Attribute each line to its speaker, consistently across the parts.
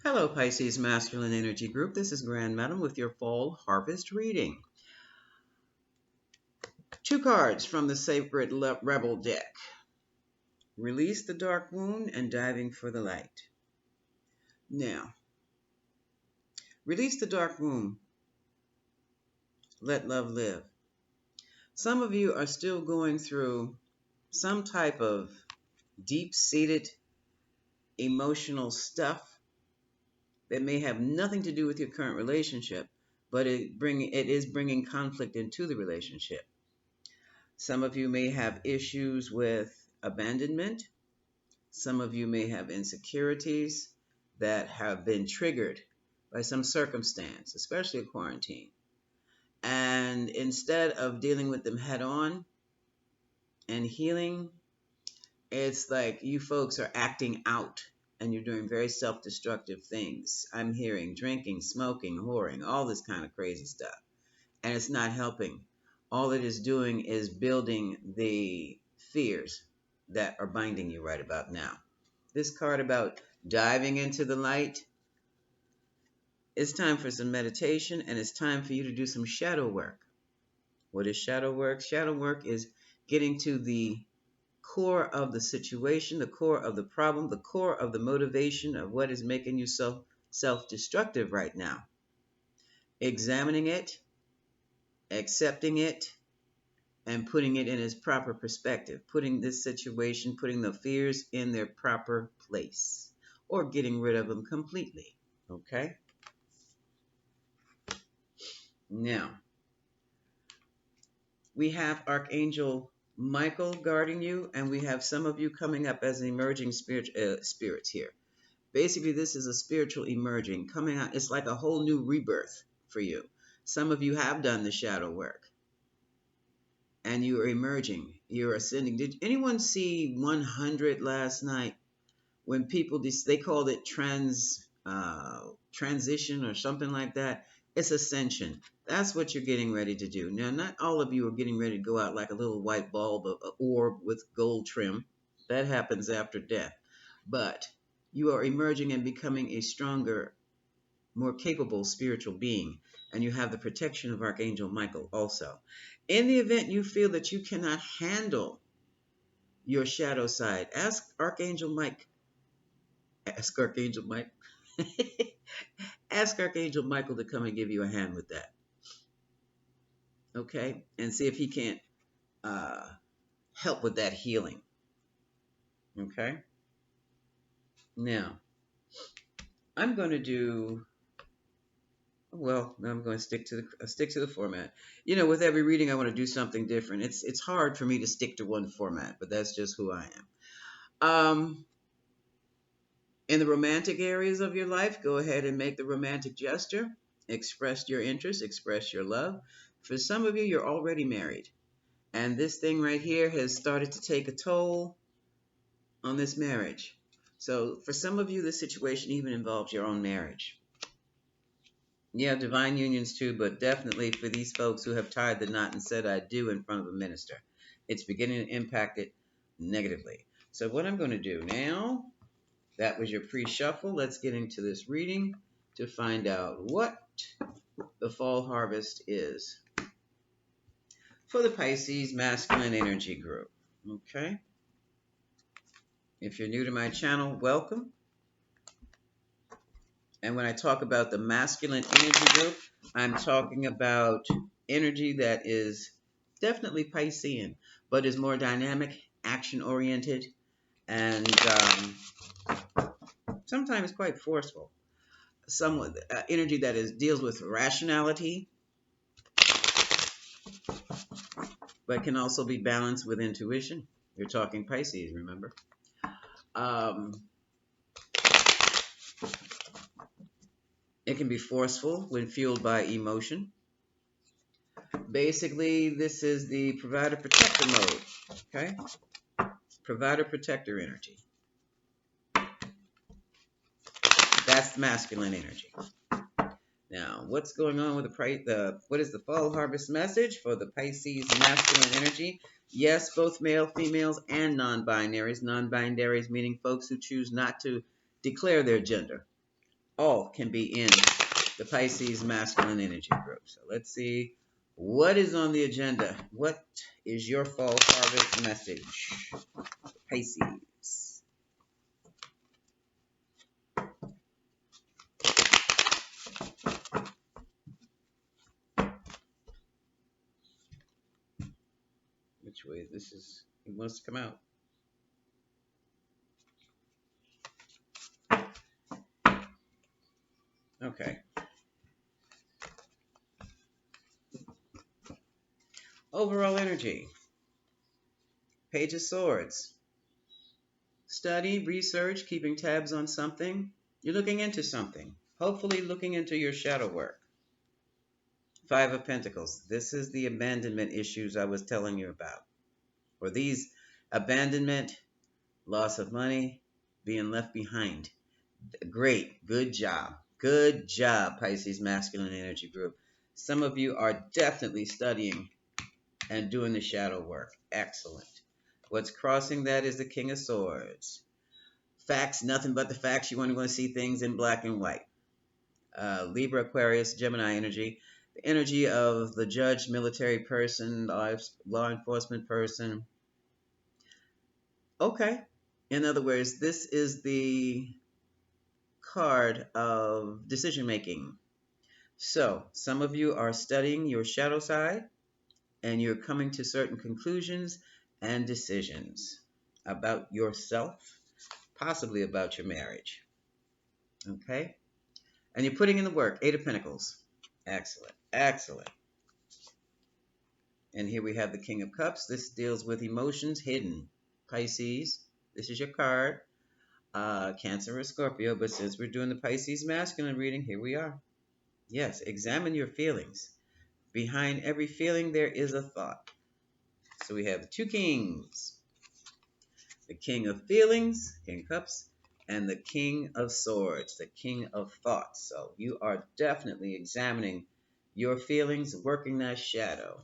Speaker 1: Hello, Pisces Masculine Energy Group. This is Grand Madam with your fall harvest reading. Two cards from the Sacred Rebel deck. Release the dark wound and diving for the light. Now, release the dark wound. Let love live. Some of you are still going through some type of deep-seated emotional stuff that may have nothing to do with your current relationship, but it is bringing conflict into the relationship. Some of you may have issues with abandonment. Some of you may have insecurities that have been triggered by some circumstance, especially a quarantine. And instead of dealing with them head on and healing, it's like you folks are acting out and you're doing very self-destructive things. I'm hearing drinking, smoking, whoring, all this kind of crazy stuff. And it's not helping. All it is doing is building the fears that are binding you right about now. This card about diving into the light, it's time for some meditation and it's time for you to do some shadow work. What is shadow work? Shadow work is getting to the core of the situation, the core of the problem, the core of the motivation of what is making you so self-destructive right now. Examining it, accepting it, and putting it in its proper perspective, putting this situation, putting the fears in their proper place, or getting rid of them completely. Okay? Now, we have Archangel Michael guarding you, and we have some of you coming up as emerging spirits here. Basically, this is a spiritual emerging, coming out. It's like a whole new rebirth for you. Some of you have done the shadow work, and you are emerging. You're ascending. Did anyone see 100 last night? When people, they called it transition or something like that. It's ascension. That's what you're getting ready to do. Now, not all of you are getting ready to go out like a little white bulb, an orb with gold trim. That happens after death. But you are emerging and becoming a stronger, more capable spiritual being. And you have the protection of Archangel Michael also. In the event you feel that you cannot handle your shadow side, ask Archangel Mike. Ask Archangel Mike. Ask Archangel Michael to come and give you a hand with that. Okay? And see if he can't uh, help with that healing. Okay? Now, I'm going to do, well, I'm going to stick to the format. You know, with every reading, I want to do something different. It's hard for me to stick to one format, but that's just who I am. In the romantic areas of your life, go ahead and make the romantic gesture. Express your interest, express your love. For some of you, you're already married. And this thing right here has started to take a toll on this marriage. So for some of you, this situation even involves your own marriage. Yeah, divine unions too, but definitely for these folks who have tied the knot and said I do in front of a minister, it's beginning to impact it negatively. So what I'm going to do now, that was your pre-shuffle. Let's get into this reading to find out what the fall harvest is for the Pisces Masculine Energy Group. Okay? If you're new to my channel, welcome. And when I talk about the masculine energy group, I'm talking about energy that is definitely Piscean, but is more dynamic, action-oriented, and sometimes quite forceful. Somewhat energy that deals with rationality, but can also be balanced with intuition. You're talking Pisces, remember? It can be forceful when fueled by emotion. Basically, this is the provider protector mode. Okay? Provider protector energy. That's masculine energy. Now, what's going on with what is the fall harvest message for the Pisces masculine energy? Yes, both male, females, and non-binaries. Non-binaries meaning folks who choose not to declare their gender. all can be in the Pisces masculine energy group. So let's see what is on the agenda. What is your fall harvest message, Pisces? Which way? This is, he wants to come out. Okay. Overall energy. Page of Swords. Study, research, keeping tabs on something. You're looking into something. Hopefully looking into your shadow work. Five of Pentacles. This is the abandonment issues I was telling you about. Or these abandonment, loss of money, being left behind. Great. Good job. Good job, Pisces masculine energy group. Some of you are definitely studying and doing the shadow work. Excellent. What's crossing that is the King of Swords. Facts, nothing but the facts. You want to see things in black and white. Libra, Aquarius, Gemini energy. The energy of the judge, military person, law enforcement person. Okay. In other words, this is the card of decision making. So, some of you are studying your shadow side and you're coming to certain conclusions and decisions about yourself, possibly about your marriage. Okay? And you're putting in the work. Eight of Pentacles. Excellent. Excellent. And here we have the King of Cups. This deals with emotions hidden. Pisces, this is your card. Cancer or Scorpio, but since we're doing the Pisces masculine reading, here we are. Yes, examine your feelings. Behind every feeling, there is a thought. So we have two kings. The King of Feelings, King of Cups, and the King of Swords, the King of Thoughts. So you are definitely examining your feelings, working that shadow.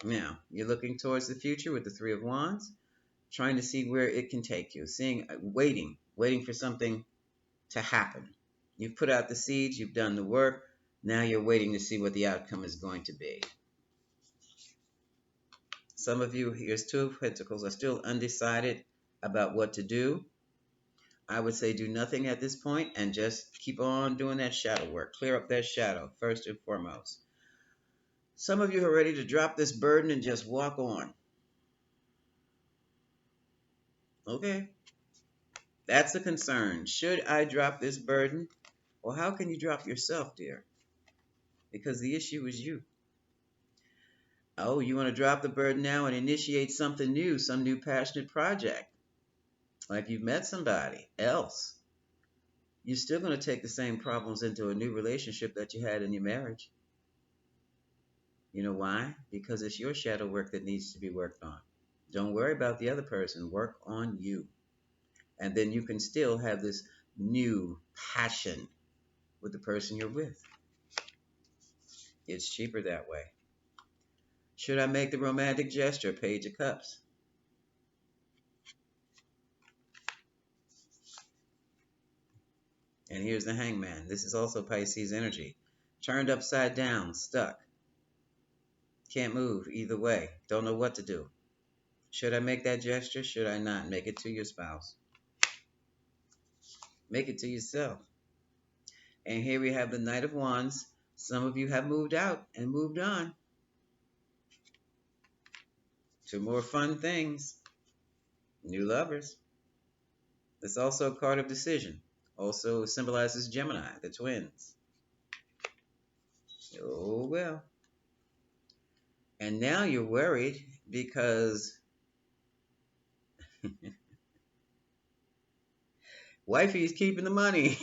Speaker 1: Now, you're looking towards the future with the Three of Wands, trying to see where it can take you, waiting for something to happen. You've put out the seeds, you've done the work, now you're waiting to see what the outcome is going to be. Some of you, here's Two of Pentacles, are still undecided about what to do. I would say do nothing at this point and just keep on doing that shadow work. Clear up that shadow, first and foremost. Some of you are ready to drop this burden and just walk on. Okay. That's a concern. Should I drop this burden? Well, how can you drop yourself, dear? Because the issue is you. Oh, you want to drop the burden now and initiate something new, some new passionate project. Like you've met somebody else. You're still going to take the same problems into a new relationship that you had in your marriage. You know why? Because it's your shadow work that needs to be worked on. Don't worry about the other person. Work on you. And then you can still have this new passion with the person you're with. It's cheaper that way. Should I make the romantic gesture? Page of Cups. And here's the Hangman. This is also Pisces energy. Turned upside down, stuck. Can't move either way. Don't know what to do. Should I make that gesture? Should I not? Make it to your spouse. Make it to yourself. And here we have the Knight of Wands. Some of you have moved out and moved on to more fun things. New lovers. It's also a card of decision. Also symbolizes Gemini, the twins. Oh, well. And now you're worried because wifey's keeping the money.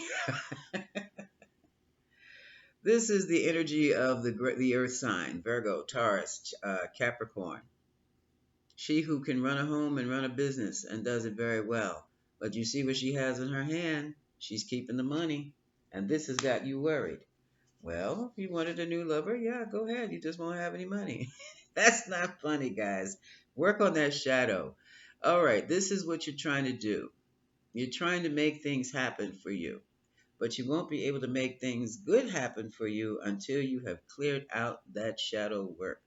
Speaker 1: This is the energy of the earth sign, Virgo, Taurus, Capricorn. She who can run a home and run a business and does it very well. But you see what she has in her hand. She's keeping the money. And this has got you worried. Well, if you wanted a new lover, yeah, go ahead. You just won't have any money. That's not funny, guys. Work on that shadow. All right, this is what you're trying to do. You're trying to make things happen for you, but you won't be able to make things good happen for you until you have cleared out that shadow work.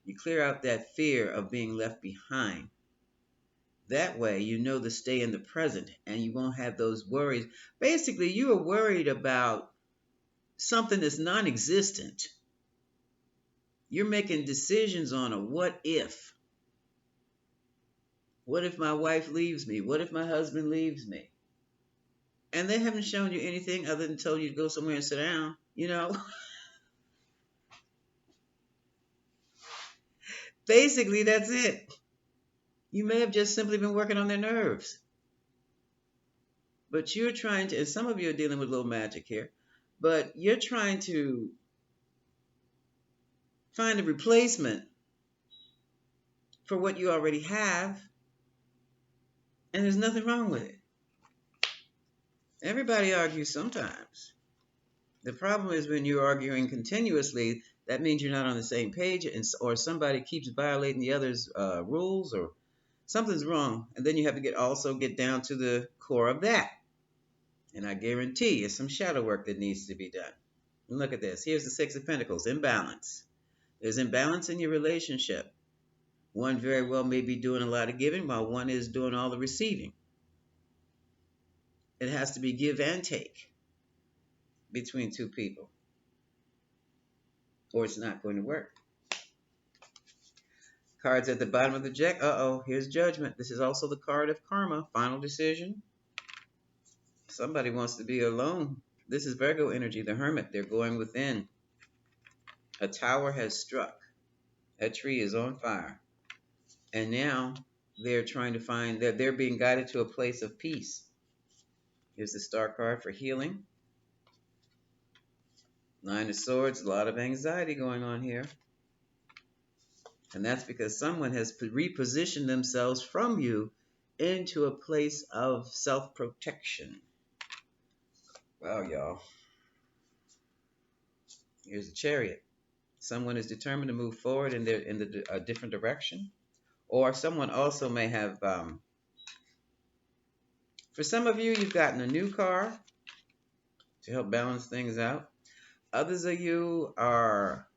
Speaker 1: You clear out that fear of being left behind. That way, you know to stay in the present and you won't have those worries. Basically, you are worried about something that's non existent. You're making decisions on a what if. What if my wife leaves me? What if my husband leaves me? And they haven't shown you anything other than told you to go somewhere and sit down, you know? Basically, that's it. You may have just simply been working on their nerves. But you're trying to, and some of you are dealing with a little magic here, but you're trying to find a replacement for what you already have, and there's nothing wrong with it. Everybody argues sometimes. The problem is when you're arguing continuously, that means you're not on the same page, or somebody keeps violating the other's rules, or something's wrong. And then you have to also get down to the core of that. And I guarantee it's some shadow work that needs to be done. And look at this. Here's the Six of Pentacles, imbalance. There's imbalance in your relationship. One very well may be doing a lot of giving while one is doing all the receiving. It has to be give and take between two people, or it's not going to work. Cards at the bottom of the deck. Uh-oh, here's Judgment. This is also the card of karma, final decision. Somebody wants to be alone. This is Virgo energy, the Hermit. They're going within. A tower has struck. That tree is on fire. And now they're trying to find that they're being guided to a place of peace. Here's the Star card for healing. Nine of Swords, a lot of anxiety going on here. And that's because someone has repositioned themselves from you into a place of self-protection. Wow, y'all. Here's the Chariot. Someone is determined to move forward in a different direction. Or someone also may have, for some of you, you've gotten a new car to help balance things out. Others of you are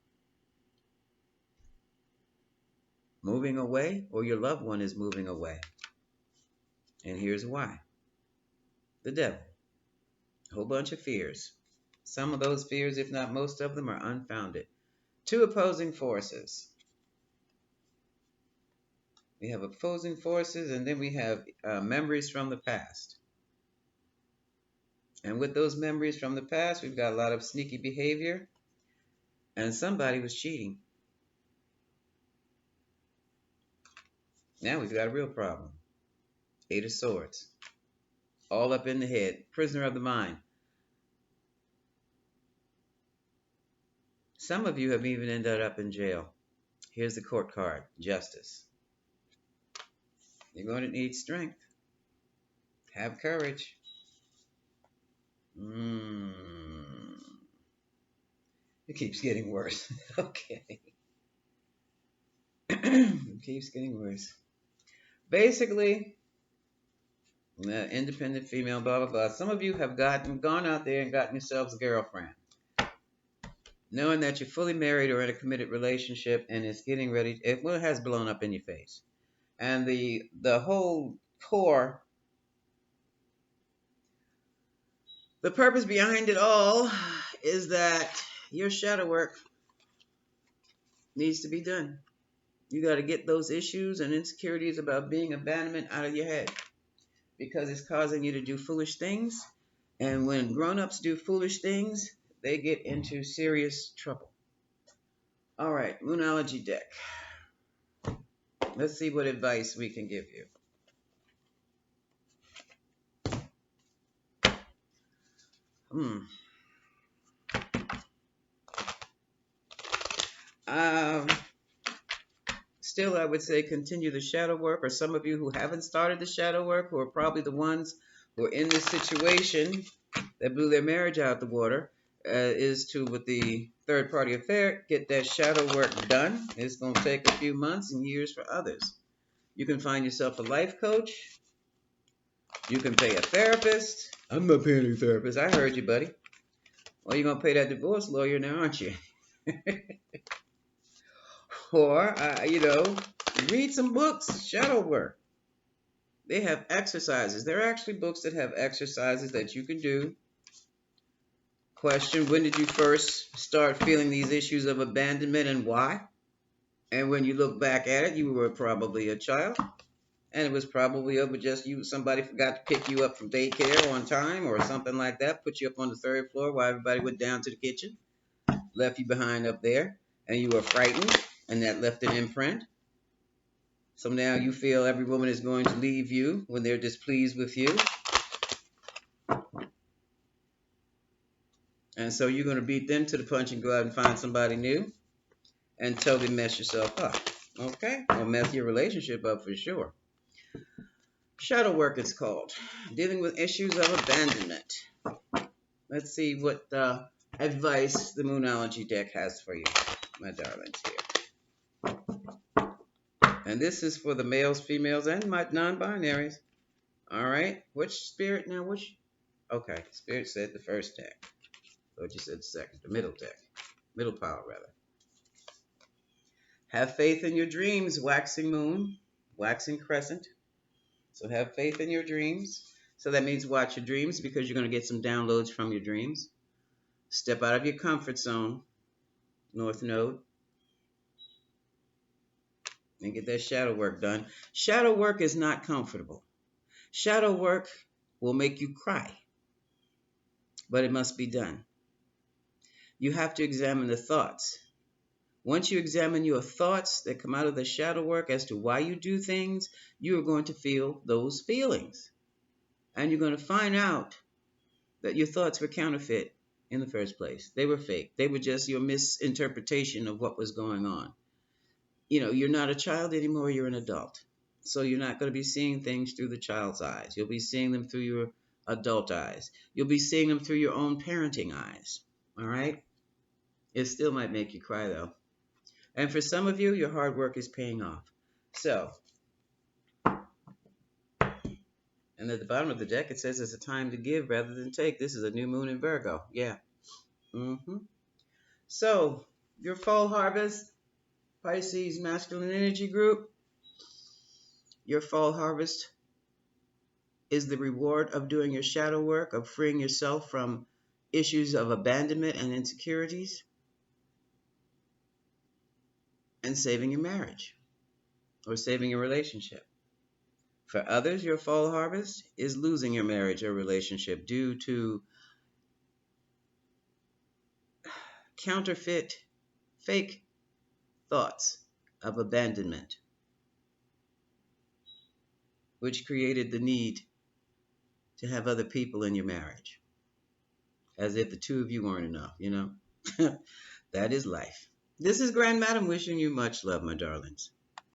Speaker 1: moving away, or your loved one is moving away. And here's why. The devil. A whole bunch of fears. Some of those fears, if not most of them, are unfounded. Two opposing forces. We have opposing forces, and then we have memories from the past. And with those memories from the past, we've got a lot of sneaky behavior, and somebody was cheating. Now we've got a real problem. Eight of Swords. All up in the head. Prisoner of the mind. Some of you have even ended up in jail. Here's the Court card. Justice. You're going to need strength. Have courage. It keeps getting worse. Okay. It keeps getting worse. Basically, independent female, blah, blah, blah. Some of you have gone out there and gotten yourselves a girlfriend, knowing that you're fully married or in a committed relationship, and it's getting ready. It has blown up in your face. And the whole core, the purpose behind it all is that your shadow work needs to be done. You got to get those issues and insecurities about being abandonment out of your head, because it's causing you to do foolish things. And when grown-ups do foolish things, they get into serious trouble. All right, Moonology deck. Let's see what advice we can give you. Still, I would say continue the shadow work, or some of you who haven't started the shadow work, who are probably the ones who are in this situation that blew their marriage out the water, is to, with the third-party affair, get that shadow work done. It's going to take a few months and years for others. You can find yourself a life coach. You can pay a therapist. I'm not paying a therapist. I heard you, buddy. Well, you're gonna pay that divorce lawyer now, aren't you? Or, read some books, shadow work. They have exercises. There are actually books that have exercises that you can do. Question: when did you first start feeling these issues of abandonment and why? And when you look back at it, you were probably a child. And it was probably over just you. Somebody forgot to pick you up from daycare on time or something like that. Put you up on the third floor while everybody went down to the kitchen. Left you behind up there. And you were frightened. And that left an imprint. So now you feel every woman is going to leave you when they're displeased with you. And so you're going to beat them to the punch and go out and find somebody new and totally mess yourself up. Okay? Or mess your relationship up for sure. Shadow work it's called. Dealing with issues of abandonment. Let's see what advice the Moonology deck has for you, my darlings here. And this is for the males, females, and my non-binaries. All right. Which spirit now? Which? Okay. Spirit said the first deck. Thought you said the second. The middle deck. Middle pile, rather. Have faith in your dreams, waxing moon, waxing crescent. So have faith in your dreams. So that means watch your dreams because you're going to get some downloads from your dreams. Step out of your comfort zone, North Node, and get that shadow work done. Shadow work is not comfortable. Shadow work will make you cry, but it must be done. You have to examine the thoughts. Once you examine your thoughts that come out of the shadow work as to why you do things, you are going to feel those feelings. And you're going to find out that your thoughts were counterfeit in the first place. They were fake. They were just your misinterpretation of what was going on. You're not a child anymore, you're an adult. So you're not going to be seeing things through the child's eyes. You'll be seeing them through your adult eyes. You'll be seeing them through your own parenting eyes. All right? It still might make you cry, though. And for some of you, your hard work is paying off. So, and at the bottom of the deck, it says it's a time to give rather than take. This is a new moon in Virgo. Yeah. So, your fall harvest, Pisces masculine energy group, your fall harvest is the reward of doing your shadow work, of freeing yourself from issues of abandonment and insecurities, and saving your marriage or saving your relationship. For others, your fall harvest is losing your marriage or relationship due to counterfeit, fake thoughts of abandonment, which created the need to have other people in your marriage, as if the two of you weren't enough. That is life. This is Grand Madam wishing you much love, my darlings.